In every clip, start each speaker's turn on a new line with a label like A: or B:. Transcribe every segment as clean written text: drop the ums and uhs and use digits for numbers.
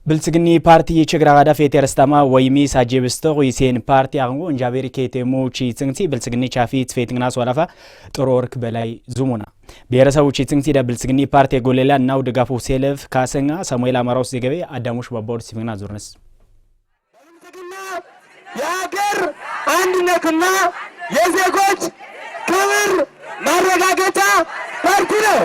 A: ብልጽግኒ ፓርቲ የችግራ ጋዳ ፌተርስተማ ወይሚ ሳጀብስቶ ወይሴን ፓርቲ አሁን እንጃቤሪ ከቴሞቺ ጽንቲ ብልጽግኒ ቻፊት ፌትግናስ ወራፋ ጥሮርክ በላይ ዙሙና ብሔረሰቦች ጽንቲ ዳ ብልጽግኒ ፓርቲ ጎለላ ናው ደጋፉ ሴለፍ ካሰኛ ሳሙኤል አማራውስ ዘገበ አዳሙሽ ባባውር ሲፍና ዙርነስ
B: ብልጽግና የሀገር አንድነትና የዜጎች ክብር ማረጋገጫ ፓርቲ ነው።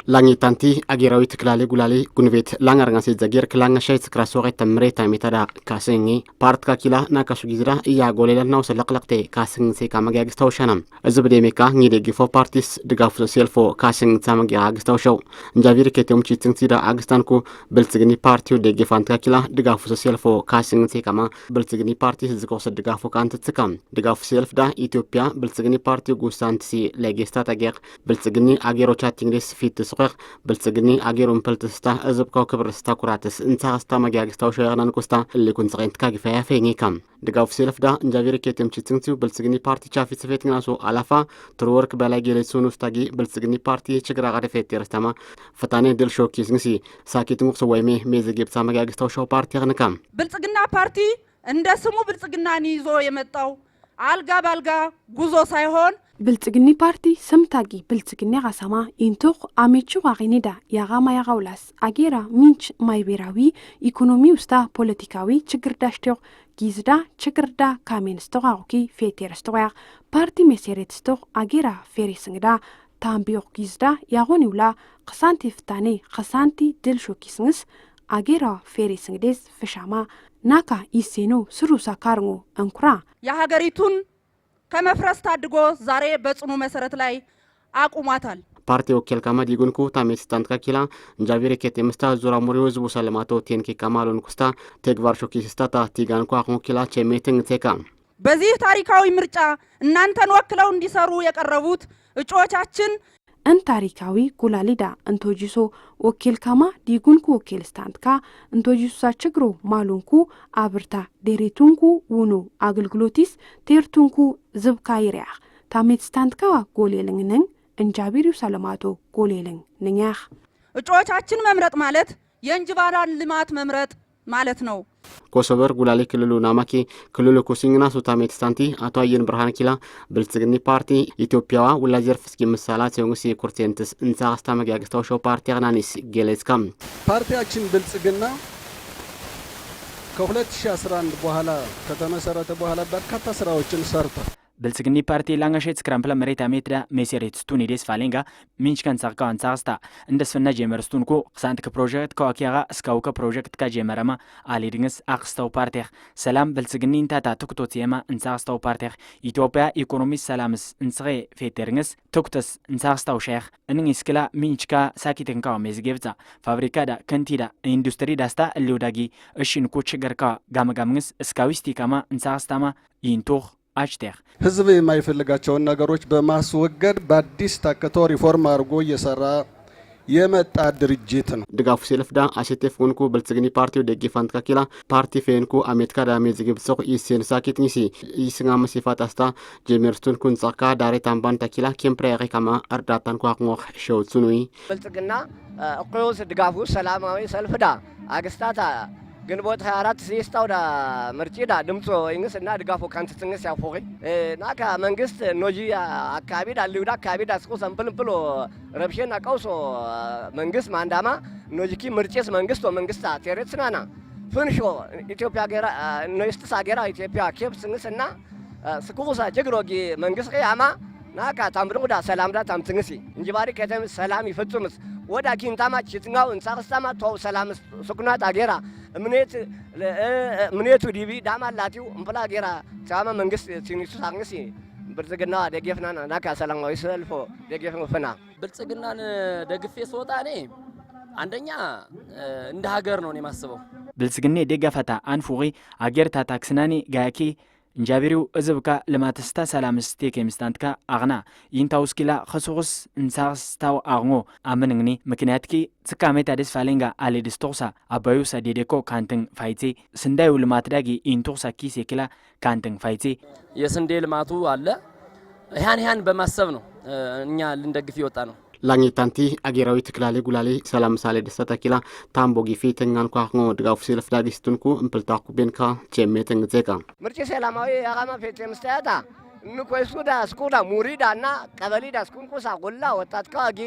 C: Langi tanti agirawi tiklali gulali gunvet langarnga se zagir klanga shay skrasore tamreta metada kasengi part ka kila na kasugizra iya golela naw salaqlaqte kaseng se kamagag stawshanam azbde meka ngide gifo parties degaf selfo kaseng samagag stawshaw njavir ketum chiting sida agstan ko bilsigni party de gifant ka kila degaf selfo kaseng se kama bilsigni party zikos degaf kant tsikam degaf self da ethiopia bilsigni party gusant si legesta tagir bilsigni agiro chatting fit sqaq bilsigni agirum peltsta azbqa kibrsta kuratis intaasta magagsta shayran kusta اللي كنت غنت كاغ فيا فيني كام دغاف سيلف دا انجافير كيتم تشتنتو بالسغني بارتي تشافي سفيت ناسو علافا ترورك بلاغي لسونو ستاغي بالسغني بارتي تشغرا غادي فيتيرستما فتاني دل شوكيس نسي ساكيت مخ سويمي ميزغيب سامغاغستو شو بارتي غنكام
D: بالسغنا بارتي እንደ ስሙ ብልጽግናን ይዞ የመጣው አልጋ ባልጋ ጉዞ ሳይሆን
E: ብልጽግኒ ፓርቲ ሰምታጊ ብልጽግኒ ጋሰማ ኢንቶክ አሜቹ ዋቂኒዳ ያጋማ ያጋውላስ አጌራ ሚንች ማይቤራዊ ኢኮኖሚ ውስታ ፖለቲካዊ ችግር ዳሽተው ጊዝዳ ችግርዳ ካሜንስተዋውኪ ፌቴርስተዋ ፓርቲ መሰረትስተው አጌራ ፌሪስንግዳ ታምቢዮ ጊዝዳ ያጎኒውላ ቀሳንቲ ፍታኔ ቀሳንቲ ድልሾኪስንስ አጌራ ፌሪስንግዴስ ፍሻማ ናካ ይሴኑ ስሩሳ ካርሙ እንኩራ
D: የሀገሪቱን ከመፍረስ ታድጎ ዛሬ በጽኑ መሰረት ላይ አቁማታል
C: ፓርቲ ወኪል ካማ ዲጉንኩ ታሜስታንት ካኪላ እንጃቪሬ ከቴምስታ ዙራ ሙሪው ዝቡ ሰለማቶ ቴንኪ ካማሉን ኩስታ ተግባር ሾኪስታታ ቲጋንኩ አሁንኪላ ቸሜቲንግ ቴካ
D: በዚህ ታሪካዊ ምርጫ እናንተን ወክለው እንዲሰሩ የቀረቡት እጩዎቻችን
E: እንታሪካዊ ጉላሊዳ እንቶጂሶ ወኪል ካማ ዲጉንኩ ወኪል ስታንትካ እንቶጂሶ ሳችግሮ ማሉንኩ አብርታ ዴሬቱንኩ ውኑ አገልግሎቲስ ቴርቱንኩ ዝብካይሪያ ታሜት ስታንትካ ጎሌልንግነን እንጃቢሪው ሰለማቶ ጎሌልን ንኛህ
D: እጩዎቻችን መምረጥ ማለት የእንጅባራን ልማት መምረጥ ማለት ነው
C: ኮሶበር ጉላሊ ክልሉ ናማኪ ክልሉ ኩሲንግና ሱታሜት ስታንቲ አቶ አየን ብርሃን ኪላ ብልጽግኒ ፓርቲ ኢትዮጵያዋ ወላጀር ፍስኪ መሳላ ሲንጉሲ ኩርቴንትስ እንሳ አስተማጋግስታው ሾው ፓርቲ አናኒስ ጌሌስካም
F: ፓርቲያችን ብልጽግና ከ2011 በኋላ ከተመሰረተ በኋላ በርካታ ስራዎችን ሰርቷል
A: ብልጽግኒ ፓርቲ ላንጋሸት ስክራምፕላ መሬታ ሜትዳ ሜሴሬት ስቱኒ ዴስ ፋሌንጋ ሚንችካን ሳርካ አንሳስታ እንደስፈና ጀመርስቱን ኮ ሳንት ከፕሮጀክት ከዋኪያጋ እስካውከ ፕሮጀክት ከጀመረማ አሊድንስ አክስታው ፓርቲ ሰላም ብልጽግኒ እንታታ ትኩቶት የማ እንሳስታው ፓርቲ ኢትዮጵያ ኢኮኖሚ ሰላምስ እንስሬ ፌተርንስ ትኩተስ እንሳስታው ሼክ እንንስክላ ሚንችካ ሳኪተንካ መዝገብዛ ፋብሪካ ዳ ከንቲዳ ኢንዱስትሪ ዳስታ እልውዳጊ እሺን ኮ ችግርካ ጋመጋምንስ እስካዊስቲ ካማ እንሳስታማ ይንቶህ አጭተህ
F: ህዝብ የማይፈልጋቸውን ነገሮች በማስወገድ በአዲስ ታከቶ ሪፎርም አድርጎ እየሰራ የመጣ ድርጅት ነው
C: ድጋፉ ሰልፍዳ አሸተፍኩንኩ ብልጽግኒ ፓርቲው ደጊፋንት ካኪላ ፓርቲ ፌንኩ አሜትካ ዳሜ ዝግብጽው ይሴን ሳኪትኒሲ ይስንጋ መስፋታስታ ጀመርስቱን ኩንጻካ ዳሬ ታምባን ታኪላ ኬምፕሬሪ ካማ አርዳታን ቋቅሞህ ሸውጹኑይ
G: ብልጽግና እቆስ ድጋፉ ሰላማዊ ሰልፍዳ አገስታታ ግንቦት 24 ሲስታውዳ ምርጪዳ ድምጾ እንግስና ድጋፎ ካንትስንስ ያፎሪ ናካ መንግስት ኖጂ አካባቢ ዳልውዳ አካባቢ ዳስቆ ሰምፕልምፕሎ ረብሽና ቀውሶ መንግስት ማንዳማ ኖጂኪ ምርጪስ መንግስት ወመንግስታ ቴሬትስናና ፍንሾ ኢትዮጵያ ገራ ኖይስትስ አገራ ኢትዮጵያ ኬፕስንስና ስኩሳ ጀግሮጊ መንግስት ያማ ናካ ታምብሩዳ ሰላምዳ ታምትንሲ እንጂባሪ ከተም ሰላም ይፈጽምስ ወዳ ኪንታማ ቺትንጋው እንሳርሳማ ተው ሰላም ስኩናት አገራ ምኔቱ ዲቪ ዳማላቲው እንብላ ገራ ታማ መንግስት ሲኒሱ ሳንግሲ ብልጽግና ደገፍናና ናካ ሰላማዊ ሰልፎ ደገፍና
H: ብልጽግናን ደግፌ ስወጣኔ አንደኛ እንደ ሀገር ነው የማስበው
A: ብልጽግና ደጋፈታ አንፉሪ አገር ታታክስናኒ ጋያኪ እንጃቢሪው እዝብካ ለማተስታ ሰላምስቴ ከሚስታንትካ አግና ይንታውስኪላ ኸሱስ እንሳስታው አግሞ አመንግኒ ምክንያትኪ ጽካሜታ ደስ ፋሌንጋ አሌድስቶሳ አባዩ ሰዴዴኮ ካንተን ፋይቴ ስንዳዩ ልማት ዳጊ ኢንቶሳ ኪሴኪላ ካንተን ፋይቴ
H: የስንዴ ልማቱ አለ ያን በማሰብ ነው እኛ ልንደግፍ ይወጣ ነው
C: ላኝታንቲ አገራዊ ትክላሌ ጉላሌ ሰላም ሳሌ ደሰታ ኪላ ታምቦ ጊፊ ተኛን ኳngo ድጋፍ ሲልፍ ዳጊስቱንኩ እምፕልታኩ ቤንካ ጀሜተን ዘካ
G: ምርጭ ሰላማዊ ያጋማ ፌቴ ምስተያታ እንኮይሱዳ ስኩዳ ሙሪዳና ቀበሊዳ ስኩንኩሳ ጎላ ወጣት ካጊ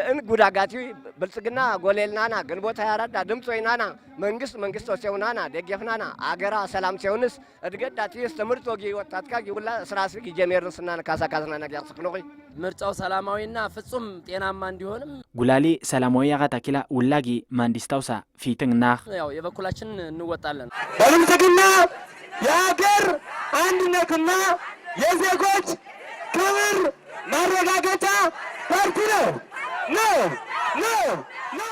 G: እንጉዳጋቲ ብልጽግና ጎሌልናና ግንቦት 24 ድምጽ ወይናና መንግስት ወሰውናና ደገፍናና አገራ ሰላም ሲሆንስ እድገዳቲ ተምርቶጊ ወጣት ካጊ ሁላ ስራስጊ ጀሜርስና ካሳካዝና ነገር ስክኖሪ
H: ምርጫው ሰላማዊና ፍጹም ጤናማ እንዲሆንም
A: ጉላሌ ሰላማዊ ያጋታ ኪላ ውላጊ ማንዲስታውሳ ፊትንና
H: ያው የበኩላችን እንወጣለን
B: በብልጽግና የሀገር አንድነትና የዜጎች ክብር ማረጋገጫ ፓርቲ ነው። No!